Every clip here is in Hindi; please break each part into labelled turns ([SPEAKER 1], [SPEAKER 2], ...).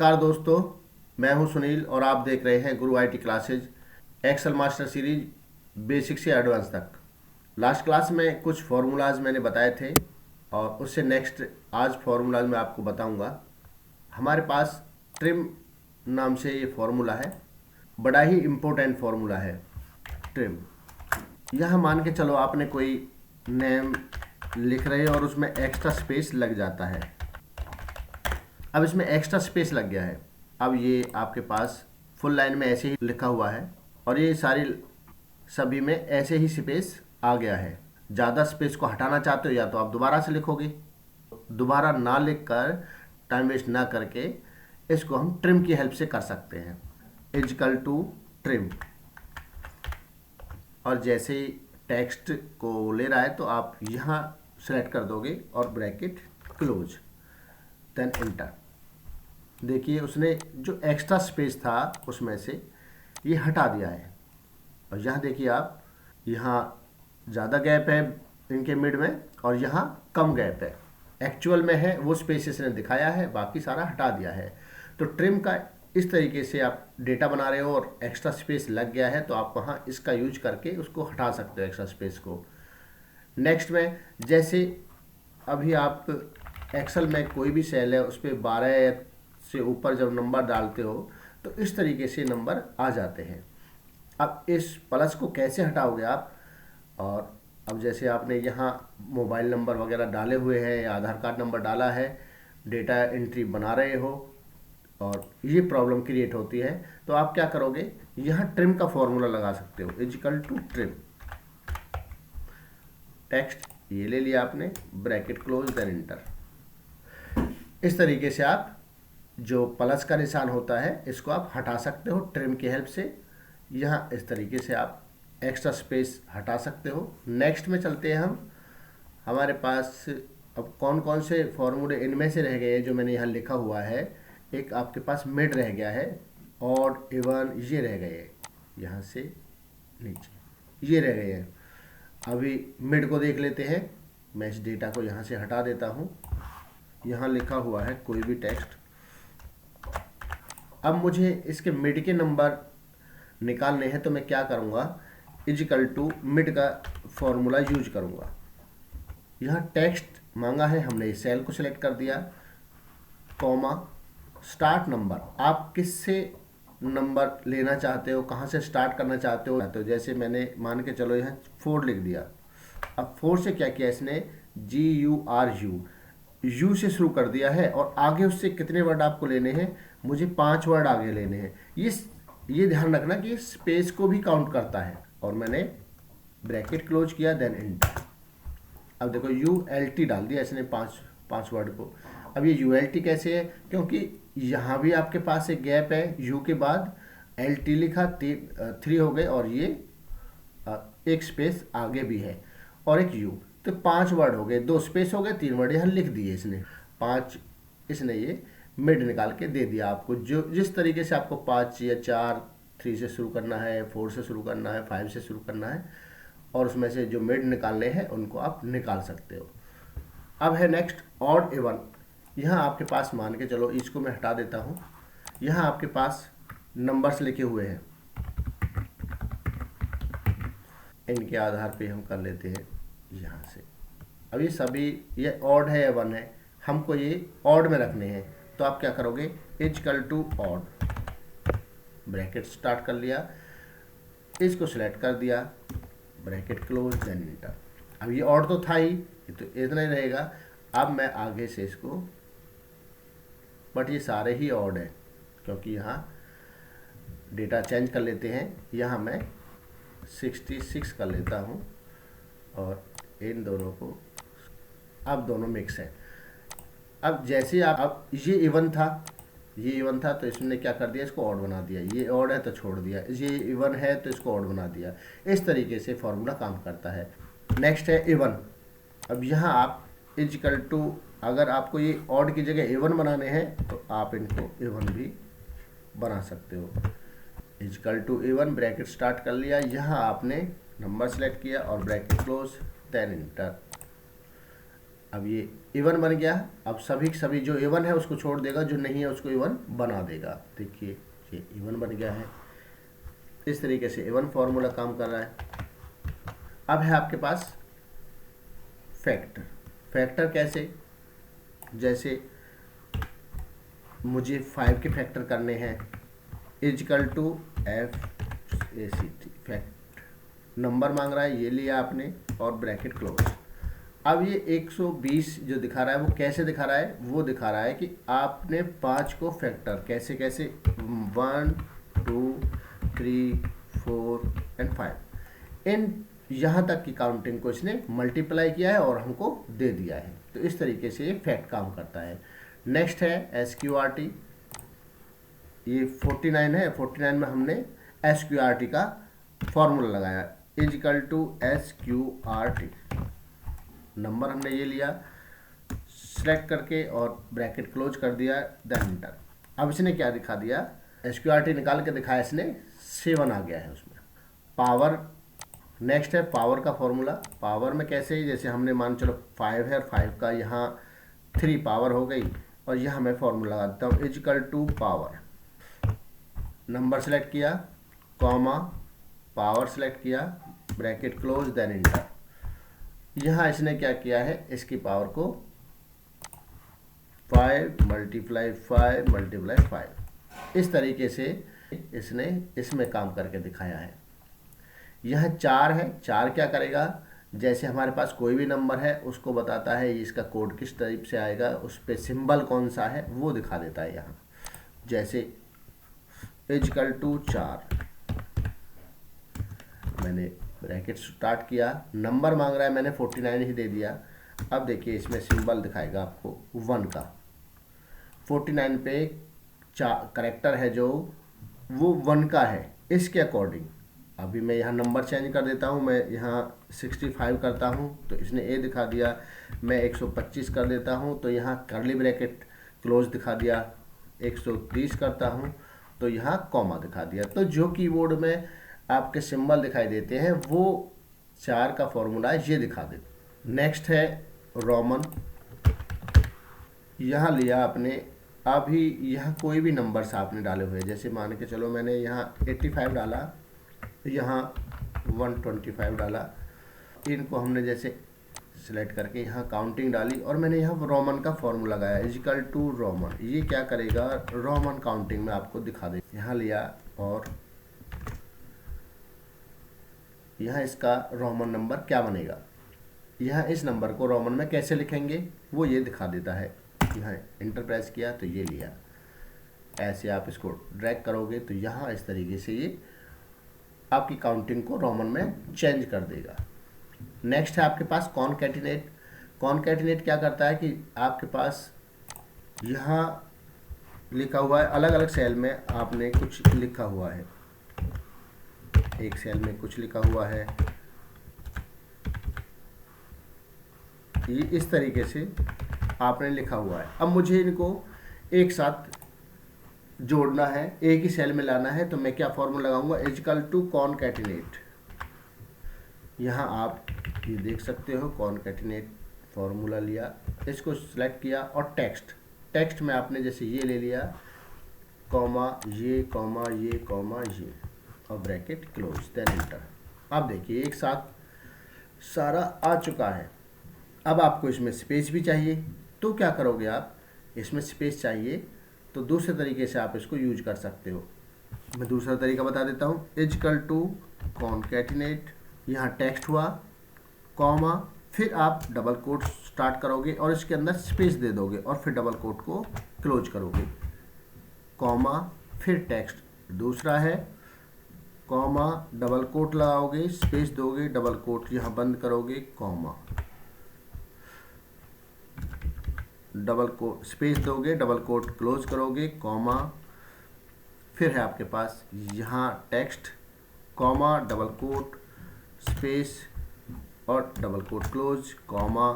[SPEAKER 1] नमस्कार दोस्तों, मैं हूं सुनील और आप देख रहे हैं Guru IT classes Excel master series basic से एडवांस तक। लास्ट क्लास में कुछ फार्मूलाज मैंने बताए थे और उससे नेक्स्ट आज फार्मूलाज मैं आपको बताऊंगा। हमारे पास ट्रिम नाम से ये फार्मूला है, बड़ा ही इम्पोर्टेंट फार्मूला है ट्रिम। यह मान के चलो आपने कोई नेम लिख रहे हो और उसमें एक्स्ट्रा स्पेस लग जाता है। अब इसमें एक्स्ट्रा स्पेस लग गया है। अब ये आपके पास फुल लाइन में ऐसे ही लिखा हुआ है और ये सारी सभी में ऐसे ही स्पेस आ गया है। ज़्यादा स्पेस को हटाना चाहते हो या तो आप दोबारा से लिखोगे, दोबारा ना लिख कर टाइम वेस्ट ना करके इसको हम ट्रिम की हेल्प से कर सकते हैं। इजकल टू ट्रिम, और जैसे ही टेक्स्ट को ले रहा है तो आप यहाँ सेलेक्ट कर दोगे और ब्रैकेट क्लोज, देन एंटर। देखिए उसने जो एक्स्ट्रा स्पेस था उसमें से ये हटा दिया है। और यहाँ देखिए आप, यहाँ ज़्यादा गैप है इनके मिड में और यहाँ कम गैप है। एक्चुअल में है वो स्पेस इसने दिखाया है, बाकी सारा हटा दिया है। तो ट्रिम का इस तरीके से आप डेटा बना रहे हो और एक्स्ट्रा स्पेस लग गया है तो आप वहाँ इसका यूज करके उसको हटा सकते हो एक्स्ट्रा स्पेस को। नेक्स्ट में जैसे अभी आप एक्सेल में कोई भी सेल है उस पर 12 से ऊपर जब नंबर डालते हो तो इस तरीके से नंबर आ जाते हैं। अब इस प्लस को कैसे हटाओगे आप, और अब जैसे आपने यहाँ मोबाइल नंबर वगैरह डाले हुए हैं या आधार कार्ड नंबर डाला है, डेटा एंट्री बना रहे हो और ये प्रॉब्लम क्रिएट होती है, तो आप क्या करोगे, यहाँ ट्रिम का फॉर्मूला लगा सकते हो, इजकल टू ट्रिम। टेक्स्ट ये ले लिया आपने, ब्रैकेट क्लोज, देन एंटर। इस तरीके से आप जो प्लस का निशान होता है इसको आप हटा सकते हो ट्रिम की हेल्प से। यहाँ इस तरीके से आप एक्स्ट्रा स्पेस हटा सकते हो। नेक्स्ट में चलते हैं हम। हमारे पास अब कौन कौन से फॉर्मूले इनमें से रह गए जो मैंने यहाँ लिखा हुआ है। एक आपके पास मिड रह गया है, ऑड, इवन, ये रह गए यहाँ से नीचे, ये रह गए हैं। अभी मिड को देख लेते हैं। मैं इस डेटा को यहाँ से हटा देता हूँ। यहाँ लिखा हुआ है कोई भी टेक्स्ट। अब मुझे इसके मिड के नंबर निकालने हैं तो मैं क्या करूँगा, इजकल टू मिड का फॉर्मूला यूज करूँगा। यहाँ टेक्स्ट मांगा है हमने, इस सेल को सिलेक्ट कर दिया, कॉमा, स्टार्ट नंबर। आप किससे नंबर लेना चाहते हो, कहाँ से स्टार्ट करना चाहते हो। तो जैसे मैंने मान के चलो यहाँ 4 लिख दिया। अब 4 से क्या किया इसने, GURU, यू से शुरू कर दिया है और आगे उससे कितने वर्ड आपको लेने हैं, मुझे 5 वर्ड आगे लेने हैं। ये ध्यान रखना कि स्पेस को भी काउंट करता है। और मैंने ब्रैकेट क्लोज किया, देन एंटर। अब देखो ULT डाल दिया इसने 5 वर्ड को। अब ये ULT कैसे है, क्योंकि यहाँ भी आपके पास एक गैप है, यू के बाद LT लिखा, 3 हो गए और ये एक स्पेस आगे भी है और एक यू, तो 5 वर्ड हो गए, 2 स्पेस हो गए, 3 वर्ड यहाँ लिख दिए इसने। 5 इसने ये मिड निकाल के दे दिया आपको। जो जिस तरीके से आपको 5 या 4, 3 से शुरू करना है, 4 से शुरू करना है, 5 से शुरू करना है और उसमें से जो मिड निकालने हैं उनको आप निकाल सकते हो। अब है नेक्स्ट ऑड, इवन। यहाँ आपके पास मान के चलो, इसको मैं हटा देता हूँ। यहाँ आपके पास नंबर्स लिखे हुए हैं, इनके आधार पे हम कर लेते हैं यहाँ से। अब ये सभी, ये ऑड है, इवन है, हमको ये ऑड में रखने हैं। तो आप क्या करोगे, is equal to odd, bracket start कर लिया, इसको सिलेक्ट कर दिया, ब्रैकेट क्लोज, देन एंटर। अब ये ऑड तो था ही, ये तो इतना ही रहेगा। अब मैं आगे से इसको, बट ये सारे ही ऑड है क्योंकि यहाँ डेटा चेंज कर लेते हैं। यहाँ मैं 66 कर लेता हूँ और इन दोनों को, अब दोनों मिक्स है। अब जैसे अब ये इवन था तो इसने क्या कर दिया, इसको ऑड बना दिया। ये ऑड है तो छोड़ दिया, ये इवन है तो इसको ऑड बना दिया। इस तरीके से फॉर्मूला काम करता है। नेक्स्ट है इवन। अब यहाँ आप इजकल टू, अगर आपको ये ऑड की जगह इवन बनाने हैं तो आप इनको इवन भी बना सकते हो। Is equal to even, bracket start कर लिया, यहाँ आपने नंबर सेलेक्ट किया और ब्रैकेट क्लोज, देन एंटर। अब ये इवन बन गया। अब सभी जो इवन है उसको छोड़ देगा, जो नहीं है उसको इवन बना देगा। देखिए ये इवन बन गया है। इस तरीके से इवन फॉर्मूला काम कर रहा है। अब है आपके पास फैक्टर। फैक्टर कैसे, जैसे मुझे 5 के फैक्टर करने हैं, is equal to FACT fact, number मांग रहा है, ये लिया आपने और ब्रैकेट क्लोज। अब ये 120 जो दिखा रहा है वो कैसे दिखा रहा है, वो दिखा रहा है कि आपने 5 को फैक्टर कैसे कैसे 1 2 3 4 एंड 5 इन यहाँ तक की काउंटिंग को इसने मल्टीप्लाई किया है और हमको दे दिया है। तो इस तरीके से ये फैक्ट काम करता है। नेक्स्ट है SQRT। ये 49 है, 49 में हमने SQRT का फॉर्मूला लगाया, इजिकल टू SQRT। नंबर हमने ये लिया, सेलेक्ट करके और ब्रैकेट क्लोज कर दिया, देन एंटर। अब इसने क्या दिखा दिया, SQRT निकाल के दिखाया इसने, 7 आ गया है उसमें। पावर, नेक्स्ट है पावर का फॉर्मूला। पावर में कैसे ही, जैसे हमने मान चलो 5 है, 5 का यहाँ 3 पावर हो गई और यहाँ मैं फॉर्मूला लगाता हूँ, is equal to power, number select किया, कॉमा, पावर सेलेक्ट किया, ब्रैकेट क्लोज, देन एंटर। यहाँ इसने क्या किया है, इसकी पावर को 5 मल्टीप्लाई 5 मल्टीप्लाई 5 इस तरीके से इसने इसमें काम करके दिखाया है। यह 4 है, 4 क्या करेगा, जैसे हमारे पास कोई भी नंबर है उसको बताता है इसका कोड किस टाइप से आएगा, उस पर सिंबल कौन सा है वो दिखा देता है। यहाँ जैसे इजिकल टू 4, मैंने ब्रैकेट स्टार्ट किया, नंबर मांग रहा है, मैंने 49 ही दे दिया। अब देखिए इसमें सिंबल दिखाएगा आपको 1 का, 49 पे करेक्टर है जो वो 1 का है, इसके अकॉर्डिंग अभी मैं यहाँ नंबर चेंज कर देता हूँ, मैं यहाँ 65 करता हूँ तो इसने ए दिखा दिया, मैं 125 कर देता हूँ तो यहाँ कर्ली ब्रैकेट क्लोज दिखा दिया, 130 करता हूँ तो यहाँ कॉमा दिखा दिया। तो जो कीबोर्ड में आपके सिंबल दिखाई देते हैं वो 4 का फॉर्मूला ये दिखा देते। नेक्स्ट है रोमन। यहाँ लिया आपने, अभी यहाँ कोई भी नंबर्स आपने डाले हुए, जैसे मान के चलो मैंने यहाँ 85 डाला, यहाँ 125 डाला, इनको हमने जैसे सिलेक्ट करके यहाँ काउंटिंग डाली और मैंने यहाँ रोमन का फॉर्मूला लगाया, इजिकल टू रोमन। ये क्या करेगा, रोमन काउंटिंग में आपको दिखा दे। यहाँ लिया और यहाँ इसका रोमन नंबर क्या बनेगा, यहाँ इस नंबर को रोमन में कैसे लिखेंगे वो ये दिखा देता है। यहाँ इंटर प्रेस किया तो ये लिया, ऐसे आप इसको ड्रैग करोगे तो यहाँ इस तरीके से ये आपकी काउंटिंग को रोमन में चेंज कर देगा। नेक्स्ट है आपके पास कॉनकैटिनेट। कॉनकैटिनेट क्या करता है कि आपके पास यहाँ लिखा हुआ है, अलग अलग सेल में आपने कुछ लिखा हुआ है, एक सेल में कुछ लिखा हुआ है, ये इस तरीके से आपने लिखा हुआ है। अब मुझे इनको एक साथ जोड़ना है, एक ही सेल में लाना है, तो मैं क्या फॉर्मूला लगाऊंगा, इजिकल टू कॉनकैटिनेट। यहाँ आप ये देख सकते हो कॉनकैटिनेट फॉर्मूला लिया, इसको सिलेक्ट किया और टेक्स्ट में आपने जैसे ये ले लिया, कॉमा ये कॉमा ये कॉमा ये और ब्रैकेट क्लोज, देन एंटर। अब देखिए एक साथ सारा आ चुका है। अब आपको इसमें स्पेस भी चाहिए तो क्या करोगे आप, इसमें स्पेस चाहिए तो दूसरे तरीके से आप इसको यूज कर सकते हो। मैं दूसरा तरीका बता देता हूँ, इजिकल टू कॉनकैटिनेट, यहाँ टेक्स्ट हुआ, कॉमा, फिर आप डबल कोट स्टार्ट करोगे और इसके अंदर स्पेस दे दोगे और फिर डबल कोट को क्लोज करोगे, कॉमा, फिर टेक्स्ट दूसरा है, कॉमा, डबल कोट लगाओगे, स्पेस दोगे, डबल कोट यहाँ बंद करोगे, कॉमा, डबल कोट स्पेस दोगे, डबल कोट क्लोज करोगे, कॉमा, फिर है आपके पास यहाँ text, comma, double quote, space और डबल कोट क्लोज, कॉमा,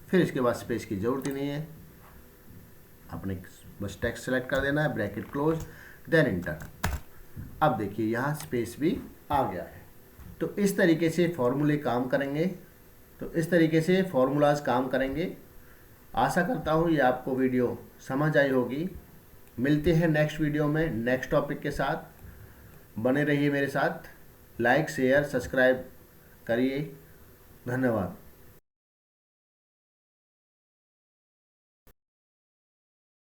[SPEAKER 1] फिर इसके बाद स्पेस की ज़रूरत ही नहीं है, आपने बस टेक्स्ट सेलेक्ट कर देना है, ब्रैकेट क्लोज, देन एंटर। अब देखिए यहाँ स्पेस भी आ गया है। तो इस तरीके से फॉर्मूले काम करेंगे। तो इस तरीके से फॉर्मूलाज काम करेंगे। आशा करता हूँ ये आपको वीडियो समझ आई होगी। मिलते हैं नेक्स्ट वीडियो में नेक्स्ट टॉपिक के साथ। बने रहिए मेरे साथ, लाइक शेयर सब्सक्राइब करिए। धन्यवाद।